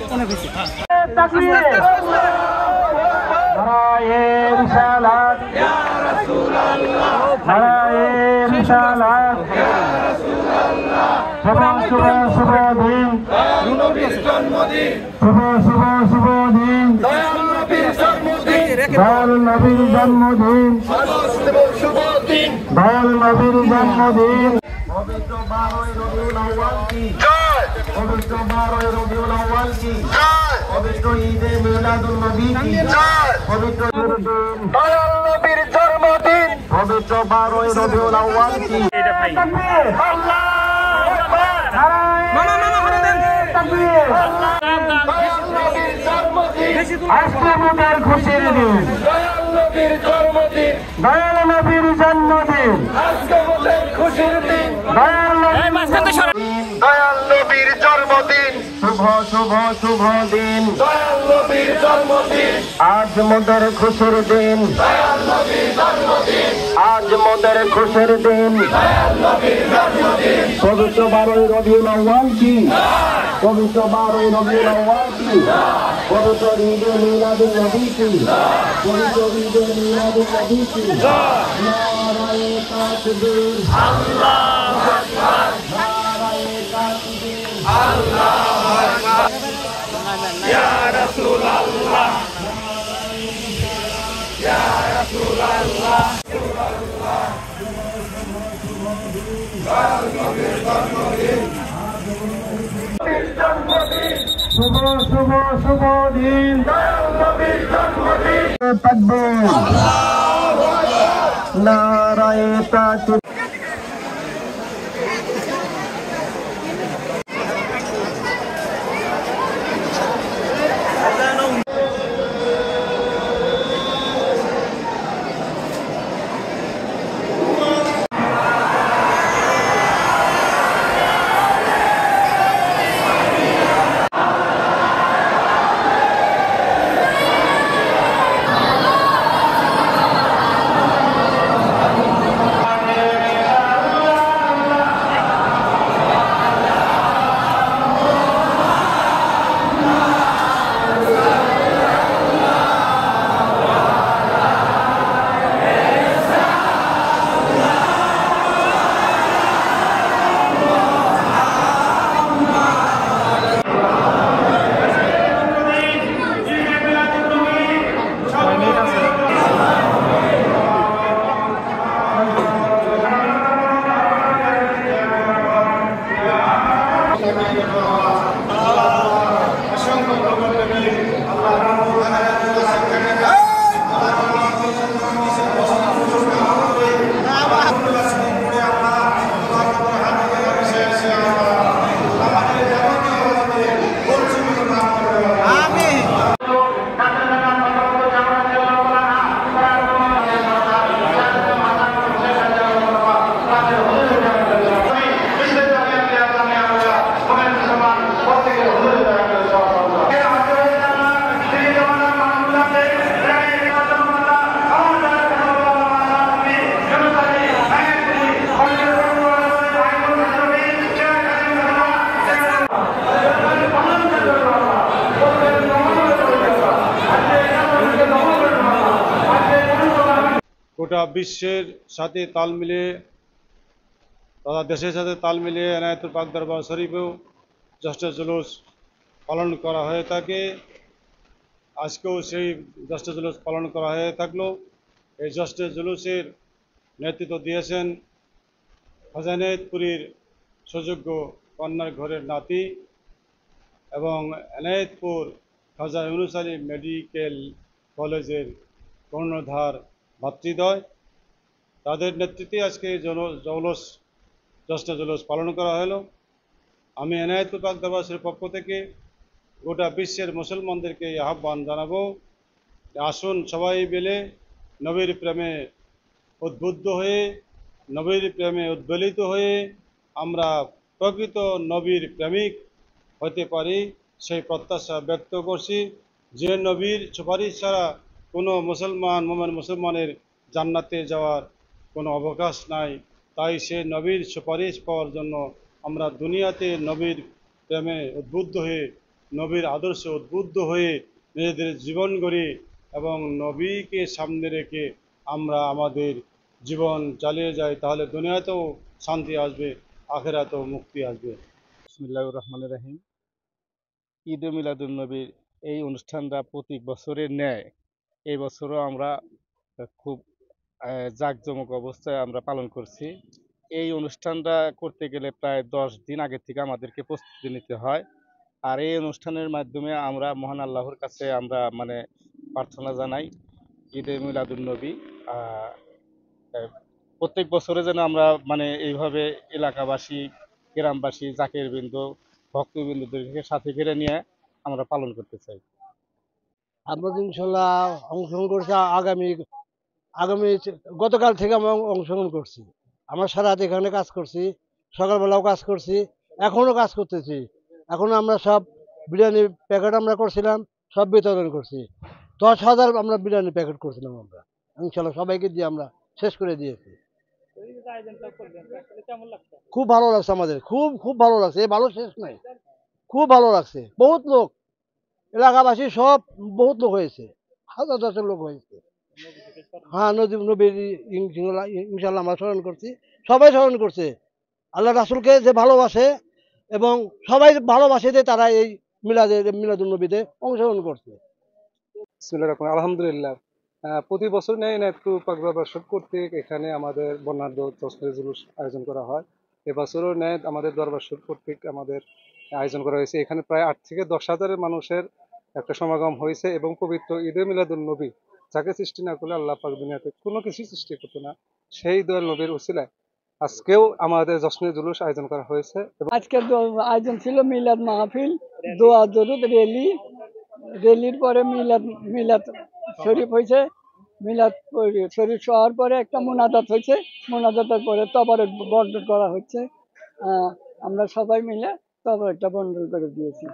শুভ দিন, শুভ দিন, দয়াল নবীর জন্মদিন, দয়াল নবীর জন্মদিন। পবিত্র 12 রবিউল আউয়াল কি জয়, পবিত্র 12 রবিউল আউয়াল কি জয়, পবিত্র ঈদে মিলাদুন নবী কি জয়, পবিত্র দয়াল নবীর জন্মদিন, পবিত্র 12 রবিউল আউয়াল কি। আল্লাহু আকবার, আজকে আমাদের খুশির দিন, দয়াল নবীর জন্মদিন, দয়াল নবীর জন্মদিন, আজকে আমাদের খুশির দিন, দয়াল নবীর জন্মদিন, শুভ শুভ শুভ দিন, দয়াল নবীর জন্মদিন, আজ মোদের খুশির দিন, দয়াল নবীর জন্মদিন, আজ মোদের খুশির দিন, দয়াল নবীর জন্মদিন। পবিত্র 12 রবিউল আউয়াল কি, পবিত্র 12 রবিউল আউয়াল কি, পবিত্র ঈদে মিলাদুন নবী কি, পবিত্র ঈদে মিলাদুন নবী কি। নারায়ে তাকবীর, আল্লাহু আকবার, নারায়ে তাকবীর, আল্লাহু আকবার, ইয়া রাসূলুল্লাহ, ইয়া রাসূলুল্লাহ। শুভ শুভ শুভ দিন, তাকবীর, নারায়ে তাকবীর। গোটা বিশ্বের সাথে তাল মিলিয়ে তথা দেশের সাথে তাল মিলিয়ে এনায়েতুল পাক দরবার শরীফেও জ্যৈষ্ঠ জুলুস পালন করা হয়ে থাকে। আজকেও সেই জ্যৈষ্ঠ জুলুস পালন করা হয়ে থাকলো। এই জ্যৈষ্ঠ জুলুসের নেতৃত্ব দিয়েছেন খাজানাতপুরীর সুযোগ্য কন্যার ঘরের নাতি এবং এনায়েতপুর খাজা ইউনুস আলী মেডিকেল কলেজের কর্ণধার ভাতৃদ্বয়। তাদের নেতৃত্বে আজকে জ্যৈষ্ঠ জুলুস পালন করা হলো। আমি এনায়েতুল পাক দরবার শরীফের পক্ষ থেকে গোটা বিশ্বের মুসলমানদেরকে এই আহ্বান জানাবো, আসুন সবাই মিলে নবীর প্রেমে উদ্বুদ্ধ হয়ে, নবীর প্রেমে উদ্বেলিত হয়ে আমরা প্রকৃত নবীর প্রেমিক হতে পারি সেই প্রত্যাশা ব্যক্ত করছি। যে নবীর সুপারিশ ছাড়া কোনো মুসলমানের জান্নাতে যাওয়ার কোনো অবকাশ নাই, তাই সে নবীর সুপারিশ পাওয়ার জন্য আমরা দুনিয়াতে নবীর প্রেমে উদ্বুদ্ধ হয়ে নবীর আদর্শে উদ্বুদ্ধ হয়ে নিজেদের জীবন গড়ি এবং নবীকে সামনে রেখে আমরা আমাদের জীবন চালিয়ে যাই, তাহলে দুনিয়াতেও শান্তি আসবে, আখেরাতেও মুক্তি আসবে। বিসমিল্লাহির রহমানির রহিম। ঈদে মিলাদুন্নবীর এই অনুষ্ঠানটা প্রতি বছরের ন্যায় এই বছরও আমরা খুব জাঁকজমক অবস্থায় আমরা পালন করছি। এই অনুষ্ঠানটা করতে গেলে প্রায় 10 দিন আগে থেকে আমাদেরকে প্রস্তুতি নিতে হয়। আর এই অনুষ্ঠানের মাধ্যমে আমরা মহান আল্লাহর কাছে আমরা মানে প্রার্থনা জানাই ঈদে মিলাদুন্নবী আহ আহ, প্রত্যেক বছরে যেন আমরা মানে এইভাবে এলাকাবাসী, গ্রামবাসী, জাকের বিন্দু, ভক্তবিন্দুদেরকে সাথে করে নিয়ে আমরা পালন করতে চাই। আমরা তো ইনশাল্লাহ অংশগ্রহণ করছি। আগামী আগামী গতকাল থেকে আমরা অংশগ্রহণ করছি। আমরা সারা রাত এখানে কাজ করছি, সকালবেলাও কাজ করছি, এখনো কাজ করতেছি। এখনো আমরা সব বিরিয়ানির প্যাকেট আমরা করছিলাম, সব বিতরণ করছি। 10,000 আমরা বিরিয়ানি প্যাকেট করছিলাম আমরা, ইনশাল্লাহ সবাইকে দিয়ে আমরা শেষ করে দিয়েছি। খুব ভালো লাগছে আমাদের, খুব খুব ভালো লাগছে, এই ভালো শেষ নাই, খুব ভালো লাগছে। বহুত লোক, এলাকাবাসী সব, বহুত লোক হয়েছে, হাজার হাজার লোক হয়েছে। হ্যাঁ, নবীর ইনশাল্লাহ আমরা স্মরণ করছি, সবাই স্মরণ করছে। আল্লাহ রাসুলকে যে ভালোবাসে এবং সবাই ভালোবাসে যে তারা এই মিলাদুল নবীতে অংশগ্রহণ করছে। বিসমিল্লাহির রহমানির রহিম। আলহামদুলিল্লাহ। প্রতি বছর ন্যায় এনায়েতপুর পাক দরবার শরীফ কর্তৃক এখানে আমাদের বর্ণাঢ্য জশ্নে জুলুস আয়োজন করা হয়। এবছরও ন্যায় আমাদের দরবার শরীফ কর্তৃক আমাদের আয়োজন করা হয়েছে। এখানে প্রায় 8 থেকে 10,000 মানুষের একটা সমাগম হয়েছে এবং পবিত্র ঈদে মিলাদুন নবী, যাকে সৃষ্টি না করলে আল্লাহ পাক দুনিয়াতে কোনো কিছু সৃষ্টি করতো না, সেই দয়াল নবীর উসিলায় আজকেও আমাদের জশ্নে জুলুস আয়োজন করা হয়েছে। আজকের আয়োজন ছিল মিলাদ মাহফিল, দোয়া দরুদ, রেলির পরে মিলাদ মিলাদ শরীফ হয়েছে। মিলাদ শরীফ হওয়ার পরে একটা মোনাজাত হয়েছে, মোনাজাতের পরে তবরক বন্টন করা হচ্ছে। আমরা সবাই মিলে তবরকটা বন্টন করে দিয়েছি।